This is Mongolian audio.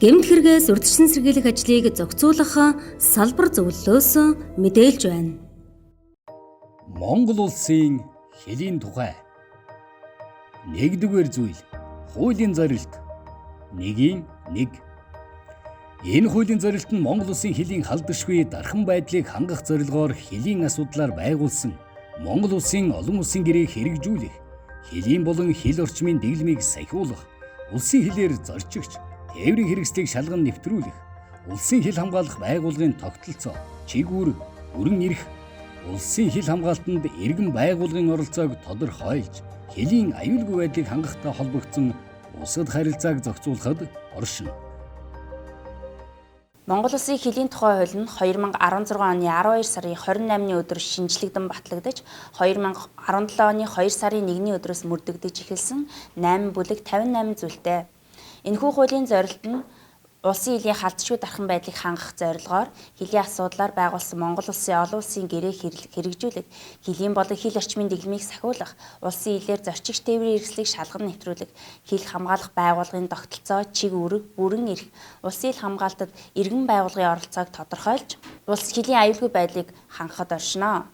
Гэмт хэрэгээс урьдчилан сэргийлэх ажлыг зохицуулах салбар зөвлөлөөс мэдээлж байна. Монгол улсын хэлийн тухай. Нэгдүгээр зүйл хуулийн зорилт. 1-1. Энэ хуулийн зорилт нь Монгол улсын хэлийн халдшгүй дархан байдлыг хангах зорилгоор хэлийн асуудлаар байгуулсан Монгол улсын олон улсын гэрээг хэрэгжүүлэх, хэлийн болон хэл орчмын дэглэмийг сахиулах, улсын хэлээр зорчигч, тээврийн хэрэгслийг шалган нэвтрүүлэх, улсын хэл хамгаалах байгууллагын тогтолцоо, чиг үүрэг, бүрэн эрх, улсын хэл хамгаалтанд иргэн байгууллагын оролцоог тодорхойлж, хэлийн аюулгүй байдлыг хангахтай холбогдсон бусад харилцааг зохицуулахад оршино. Монгол Улсын хэлийн тухай хууль нь 2016 оны 12 сарын 28-ны өдөр шинжлэгдэн батлагдаж 2017 оны 2 сарын 1-ний өдрөөс мөрдөгдөж эхэлсэн 8 бүлэг 58 зүйлтэй. Энэхүү хуулийн зорилт нь улсын хэлийн халдшгүй дархан байдлыг хангах зорилгоор хэлийн асуудлаар байгуулсан Монгол Улсын олон улсын гэрээг хэрэгжүүлэх, хэлийн болон хэл орчмын дэглэмийг сахиулах, улсын хэлээр зорчигч тээврийн хэрэгслийг шалган нэвтрүүлэх, хэл хамгаалах байгууллагын тогтолцоо, чиг үүрэг, бүрэн эрх, улсын хэл хамгаалтад иргэн байгууллагын оролцоог тодорхойлж, улс хэлийн аюулгүй байдлыг хангахад оршино.